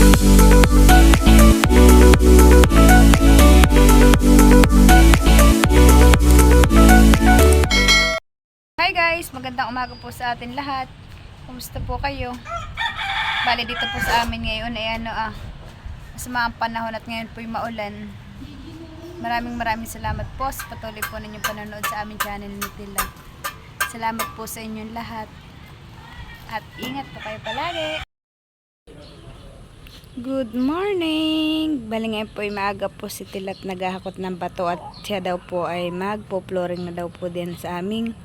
Hi guys! Magandang umaga po sa atin lahat. Kumusta po kayo? Bali dito po sa amin ngayon ay masama ang panahon at ngayon po yung maulan. Maraming salamat po sa patuloy po ninyong panonood sa aming channel ni Tila. Salamat po sa inyong lahat. At ingat po kayo palagi. Good morning! Bali ngayon po ay maaga po si Tila at naghahakot ng bato at siya daw po ay magpo-flooring na daw po din sa aming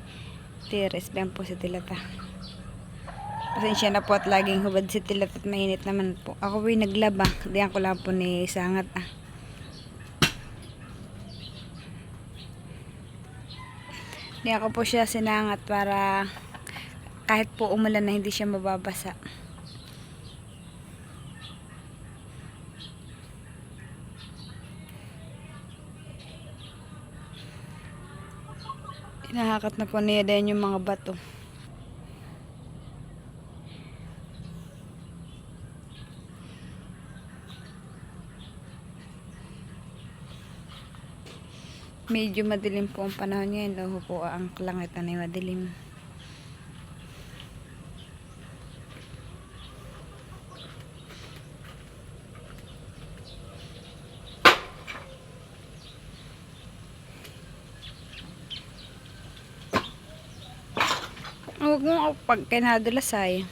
terrace. Bayan po si Tilat. Pasensya na po at laging hubad si Tilat at mainit naman po. Ako po'y naglaba. Diyan ko lang po ni Sangat. Diyan ko po siya sinangat para kahit po umulan na hindi siya mababasa. Hinahakat na po niya din yung mga bato. Medyo madilim po ang panahon ngayon. Loho po ang langit na madilim. Huwag mo ako pag kinadalasay.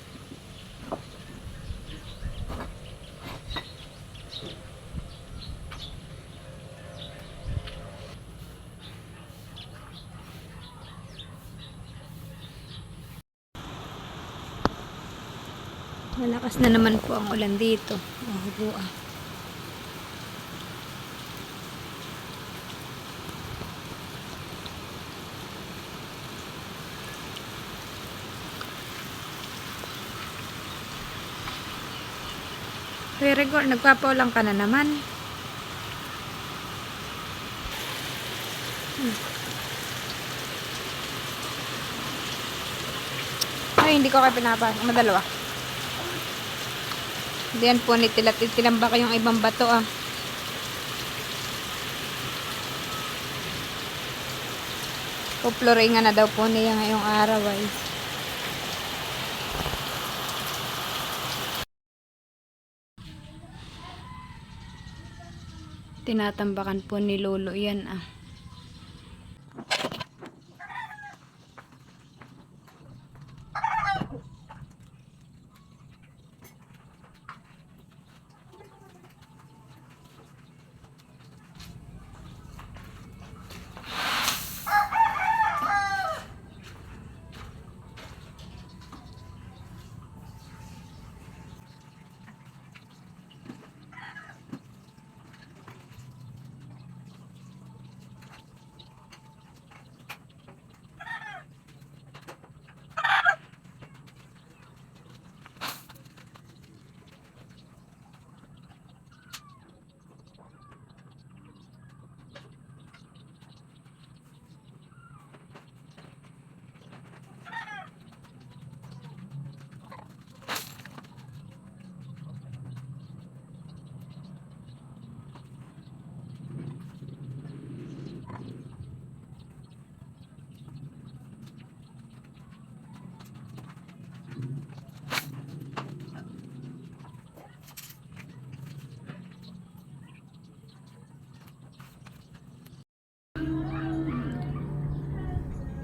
Malakas na naman po ang ulan dito. Very good. Nagpapaulang ka na naman. Ay, hindi ko kayo pinapasok. Madalawa. Diyan po ni Tilat. Tinamba ko yung ibang bato Puploringan na daw po niya ngayong araw Tinatambakan po ni Lolo yan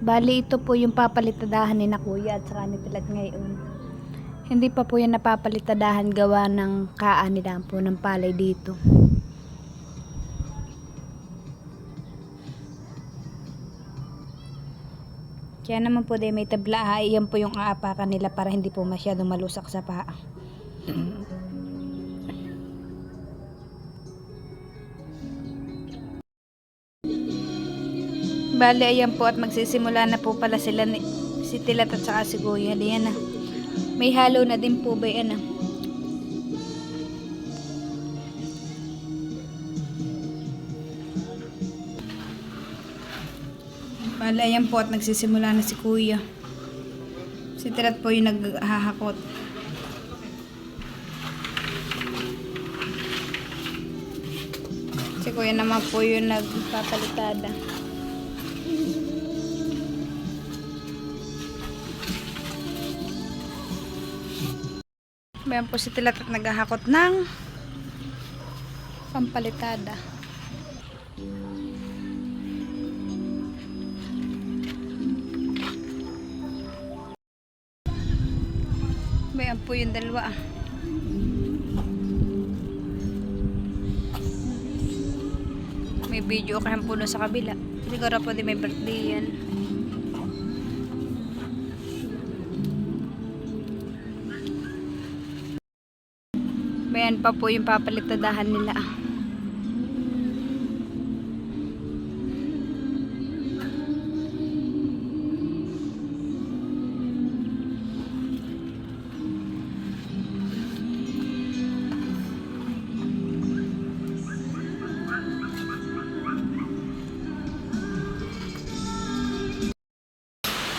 Bali ito po yung papalitadahan ni na kuya at saka ni Tilat ngayon. Hindi pa po yan napapalitadahan gawa ng kaanilan po ng palay dito. Kaya naman po dahil may tabla iyan po yung aapakan nila para hindi po masyadong malusak sa paa. Bali, ayan po at magsisimula na po pala sila si Tilat at saka si Kuya. Ayan na. May halo na din po ba yan Bali, ayan po at nagsisimula na si Kuya. Si Tilat po yung naghahakot. Kuya naman po yung nagpapalitada. Bayan po si Tilat at naghahakot ng pampalitada. Bayan po yung dalawa. May video kayo po sa kabila. Siguro po di may birthday yan. Bayan pa po yung papalitadahan nila.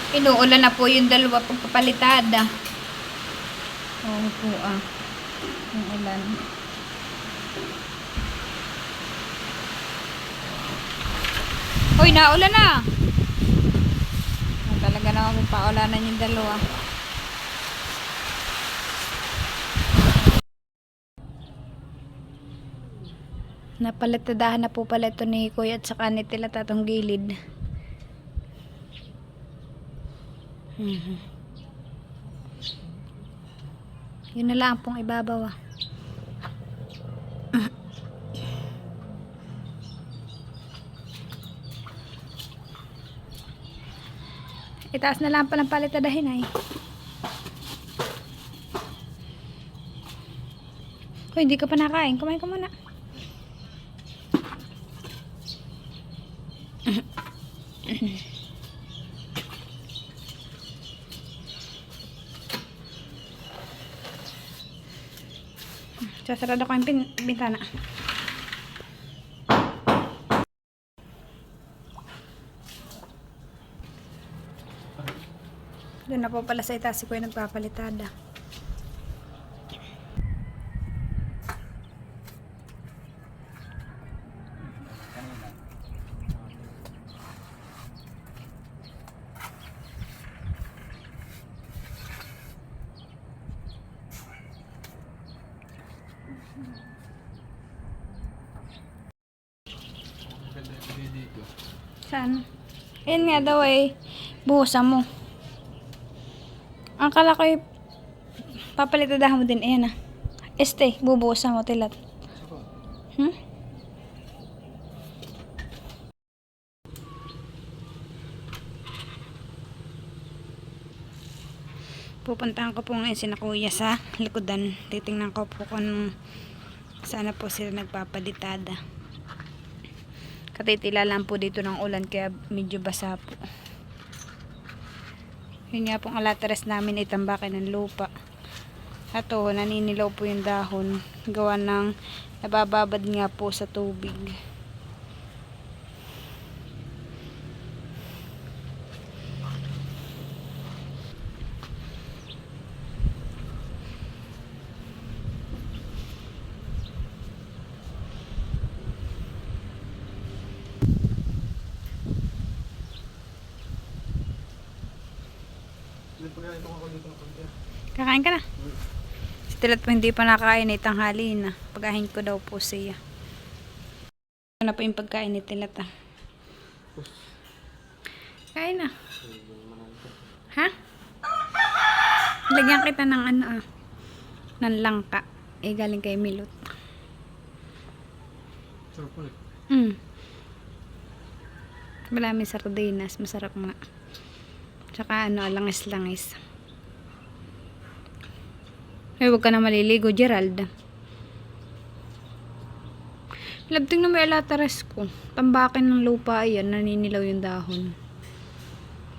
Inuulan na po yung dalawa pagpapalitada. Oo po yung ulan. Hoy, naulan na! Talaga naman paulanan yung dalawa. Napalitadahan na po pala ito ni Kuya at saka ni Tilat atong gilid. Yun na lang pong ibabaw. Itaas na lang palang palitadahin ay. Kung hindi ka pa nakain, kumain ka muna. Sasarado ko yung bintana. Doon na po pala sa itaas si Kuya nagpapalitada. Saan? Ayan nga daw eh. Buhusan mo. Ang kala ko eh, papalitadahan mo din. Ayan na. Bubuhusan mo, Tilat. Pupuntahan ko po ngayon si Kuya sa likodan. Titingnan ko po kung sana po sila nagpapalitada. Katitila lang po dito ng ulan kaya medyo basa po. Yun nga pong alateres namin itambakin ng lupa. Ato, naninilaw po yung dahon. Gawa ng nabababad nga po sa tubig. Kakain ka na? Si Tilat po hindi pa nakain ay tanghali na. Pagahin ko daw po siya. Ano po yung pagkain ni Tilat Kain na. Ha? Lagyan kita ng ng langka. Galing kay Milot. Sarap ulit. Maraming sardinas. Masarap nga. Tsaka langis-langis. Huwag ka na maliligo, Gerald. Labting na may alateres ko. Tambakin ng lupa, ayan, naninilaw yung dahon.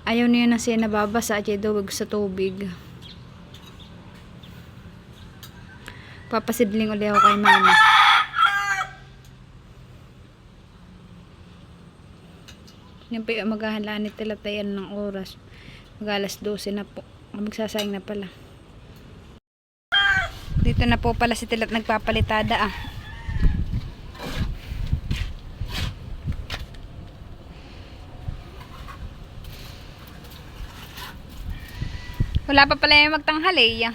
Ayaw niya na siya nababasa at duwag sa tubig. Papasidling ulit ako kay mama. Yan pa yung maghahalaan ni Tilatayan ng oras. Mag-alas 12 na po. Magsasayang na pala. Dito na po pala si Tilat nagpapalitada Wala pa pala yung magtanghali.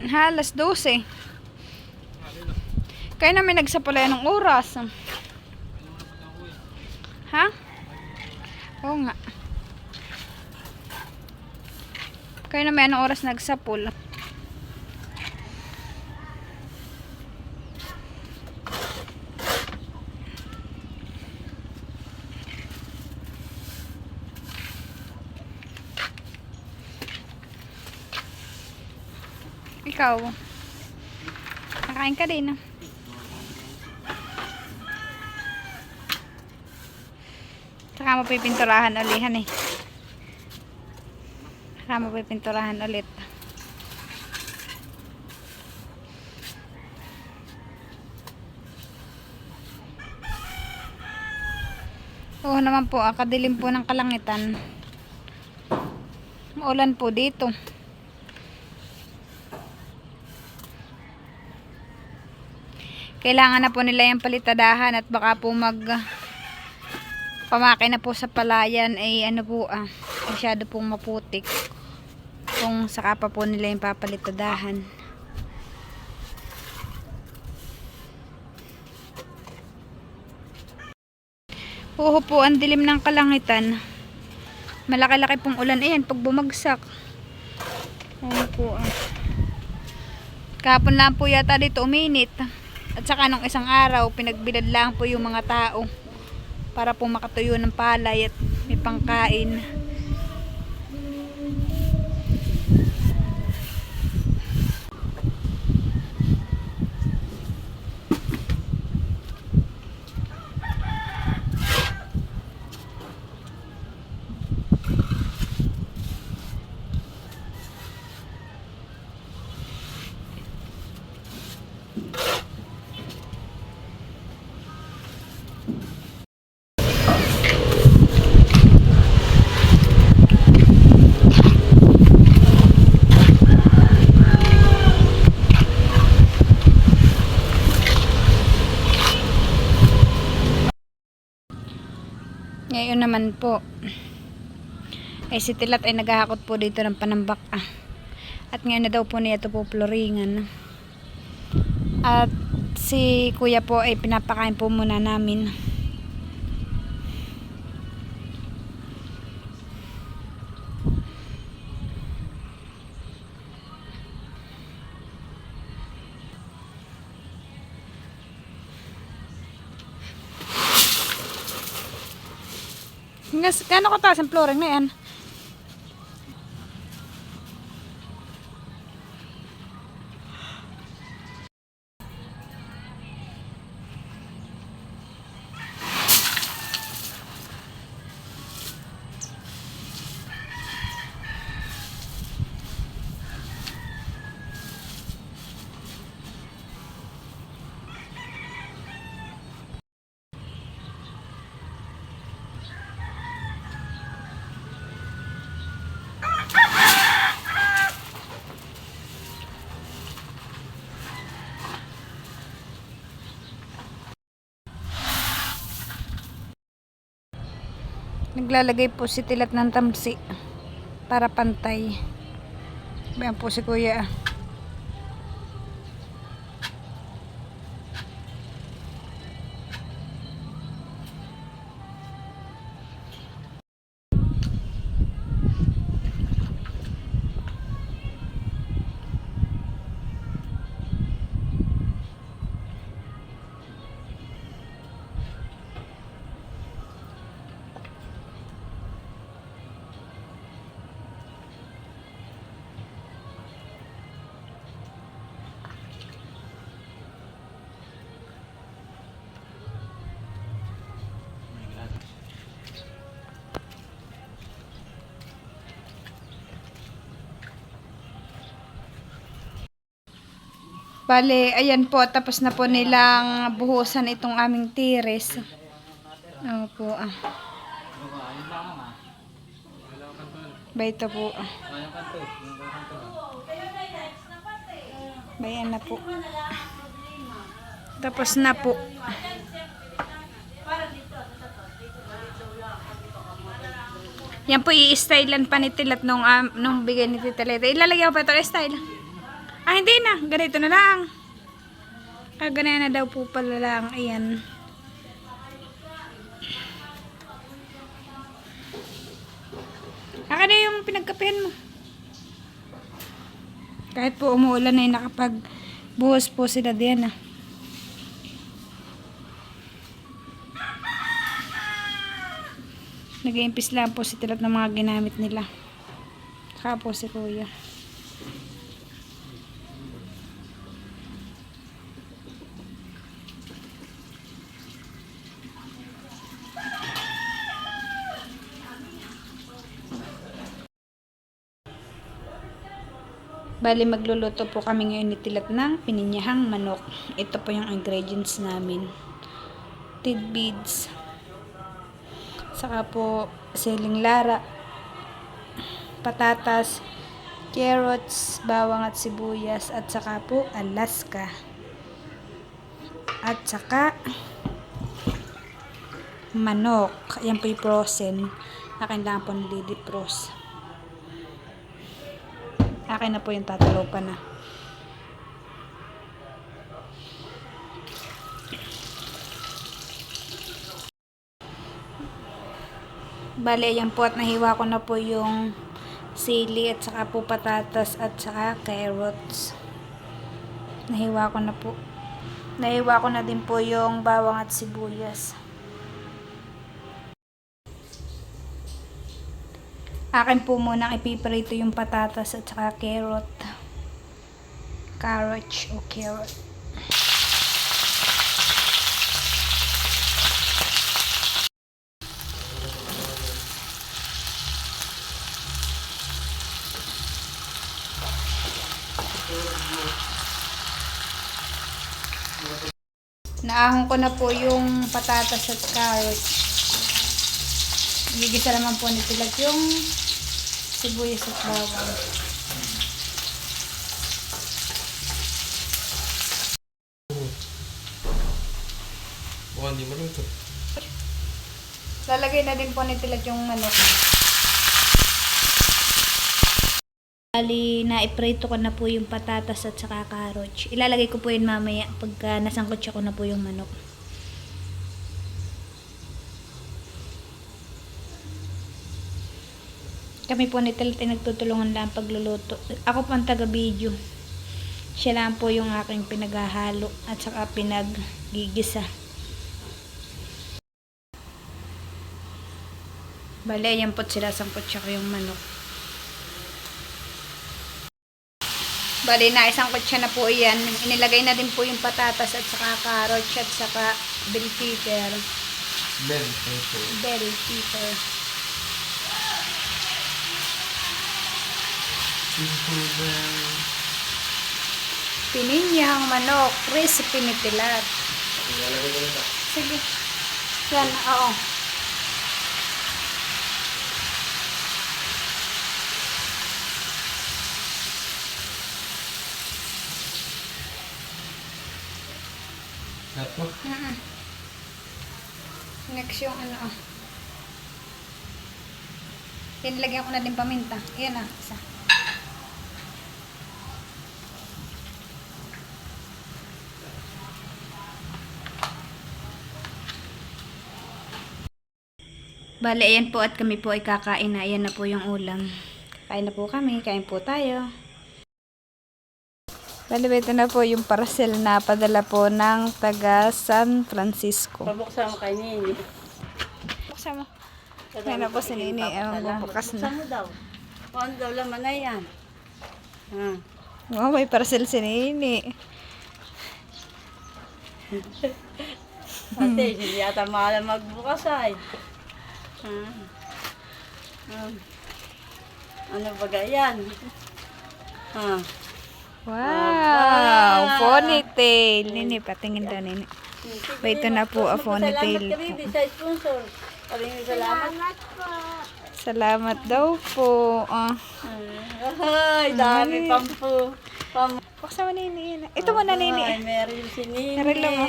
Halas 12. Kaya namin nagsapula ng oras. Ha? Oo nga. Kaya namin anong oras nagsapul. Ikaw, nakain ka din. Saka mo pipinturahan ulihan eh. Saka mo pipinturahan ulit. Oo naman po, kadilim po ng kalangitan. Maulan po dito. Kailangan na po nila yung palitadahan at baka po pamaki na po sa palayan ay ano po masyado pong maputik kung saka pa po nila yung papalitadahan. Oo po, ang dilim ng kalangitan. Malaki-laki pong ulan ayan pag bumagsak. Ano po kahapon lang po yata dito uminit. At saka nung isang araw, pinagbilad lang po yung mga tao para po makatuyo ng palay at may pangkain. Ngayon naman po ay si Tilat ay naghahakot po dito ng panambak at ngayon na daw po niya ito po floringan at si kuya po ay pinapakain po muna namin. Gano'n ko taas ang flooring na yan? Naglalagay po si Tilat ng tamsi para pantay. Bayan po si kuya. Bale, ayan po, tapos na po nilang buhusan itong aming tiris. Opo, Bayto po, Bayan na po. Tapos na po. Yan po, i-stylean pa ni Tilat nung bigay ni Tita Leta. Ilalagay ko pa ito style. Ah, hindi na. Ganito na lang. Ah, ganyan na daw po pala lang. Ayan. Akin na yung pinagkapihan mo. Kahit po umuulan ay nakapagbuhos po sila diyan ah. Nag-iimpis lang po si Tilat ng mga ginamit nila. Saka po si Kuya. Bali, magluluto po kami ngayon ni Tilat ng pininyahang manok. Ito po yung ingredients namin. Tidbits. Saka po siling lara, patatas, carrots, bawang at sibuyas, at saka po Alaska. At saka manok. Ayan po yung frozen. Akin lang po nilidipros. Akin na po yung tatalupan na. Bale, ayan po at nahiwa ko na po yung sili at saka po patatas at saka carrots. Nahiwa ko na po. Nahiwa ko na din po yung bawang at sibuyas. Akin po munang ipiprito yung patatas at saka carrot. Carrot o carrot. Naahon ko na po yung patatas at carrots. Gigisa naman po ni Tilat yung sibuyas at bawang. Hindi maluto. Lalagay na din po ni Tilat yung manok. Bali, naiprito ko na po yung patatas at saka carrots. Ilalagay ko po yun mamaya pagka nasangkotsa ko na po yung manok. Kami po ni Tilat ay nagtutulungan lang pagluluto. Ako po ang taga-video. Siya lang po yung aking pinaghahalo at saka pinaggigisa. Bale, ayan po sila sangkotsa ko yung manok. Bali, naisang kutsa na po yan. Inilagay na din po yung patatas at saka carrots at saka bell pepper. Bell pepper. Bell pepper. Pininyahang manok. Recipe ni Tilat. Sige. Yan, oo. Tatlo? Next yung ano. Yan, lagyan ko na din paminta. Yan na, isa. Bale, ayan po at kami po ay kakain na. Ayan na po yung ulam. Kain na po kami. Kain po tayo. Bale, ito na po yung parcel na padala po ng taga San Francisco. Pabuksan mo kay Nini. Buksan mo. Kaya na po si Nini. Bubukas na. Buksan mo daw. Kung ano daw laman na yan. Oh, may parcel si Nini. Ate, hindi yata mahal magbukas ay. Ano ba yan? Wow! Ponytail. Nini, patingin daw, Nini. Wait, ito na po, ponytail. Salamat ka, baby, sa sponsor. Maraming salamat. Salamat daw po. Ay, dami Buksan mo, Nini. Ito mo na, Nini. Ay, meron si Nini. Narilo mo.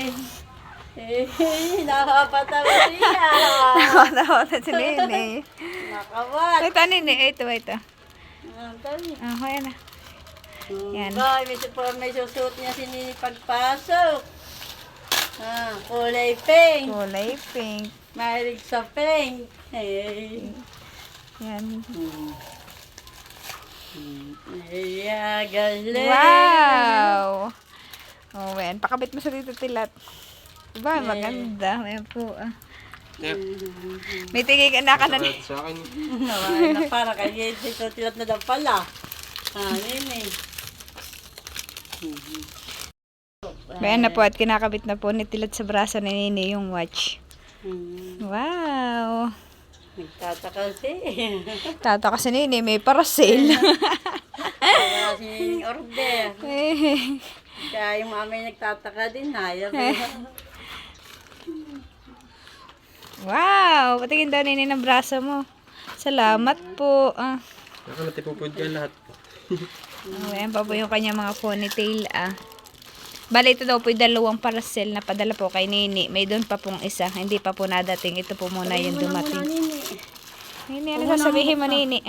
Nakapatawa siya. Nakatawa na si Nene. Nakawat. Ito, Nene. Ito. Dali. Ayan na. Yan. Ba, may susuot niya si Nini pagpasok. Kulay pink. Kulay pink. Mahilig sa pink. Hey. Yan. Yeah, galing. Wow! Oh, yan. Pakabit mo sa dito, Tilat. Diba? Maganda. Ayan po. Yep. May tingin ka na Sa akin. Nawain na para kay Dito tilat na daw pala. Nini. Ayan na po at kinakabit na po ni Tilat sa braso ni Nene yung watch. Wow! Nagtataka si. Tata kasi Nene, may parasale. Wala si order. Eh, Kaya yung mami nagtataka din ha. wow! Patingin daw Nene ng braso mo. Salamat po. Naka natipupod ka lahat. Ayan pa po yung kanya mga ponytail. Bali, ito daw po yung dalawang parcel na padala po kay Nene. May doon pa pong isa. Hindi pa po nadating. Ito po muna yung dumating. Nene, ano sasabihin mo, Nene?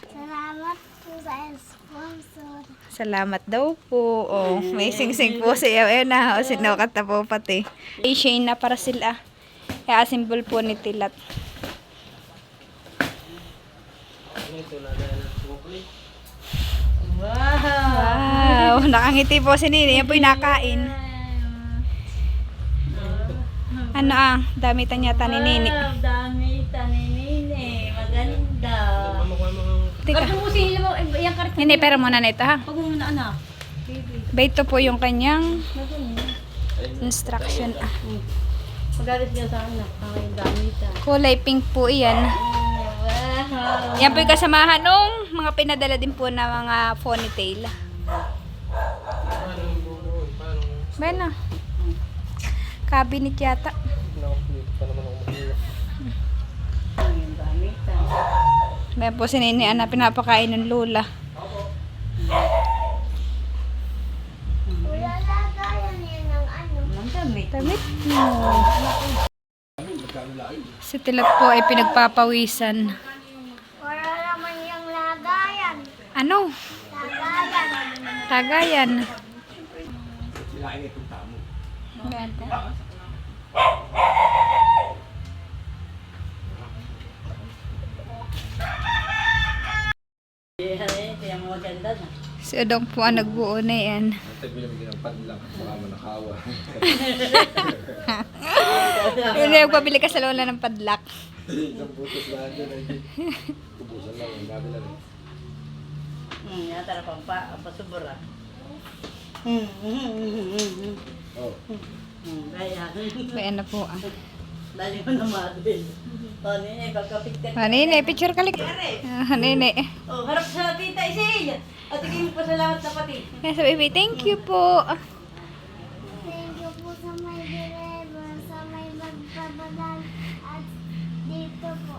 Salamat po sa sponsor. Salamat daw po. Oh, may sing-sing po siya. Ayun na, sinukat na po pati. Shane na para sila. Kaya symbol po ni Tilat. Wow! Wow, nakangiti po si Nene. Yan po yung nakain. Ano damitan yata ni Nene. Wow, dami ni Nini. Maganda. Teka. Nene, pera muna na ito ha. Pag mo na anak. Ba ito po yung kanyang instruction. Magalis niya sa anak. Ang damitan. Kulay pink po iyan. Wow! Yan po yung kasamahan nung mga pinadala din po na mga ponytail. Bayan na. Cabinet yata. Nakapunit pa naman ako mahirap. Ang damitan. Bayan po si Nene na pinapakain ng lola. Wala lagayan yan ng ano. Ang damit. Damit mo. Si Tilat po ay pinagpapawisan. Wala naman yung lagayan. Ano? Lagayan. Tagayan. Bayan po. Kaya maganda na. Si Odong po ang nagbuo na yan. Ate, binibigyan ng padlak. Baka manakawa. Yun yung pabili ka sa lola ng padlak. Isang butos lahat dyan ay kubusan lang. Ang gabi lang. Yata na pasubura. Oh. Kaya. Bayan na po Dali mo na madin. Nini, pagka-picture. Nene, picture ka Nene. Harap sa tita Isil. At tingin po salamat na pati. Kaya sa baby, thank you po. Thank you po sa may deliver, sa may magpapadal at dito po.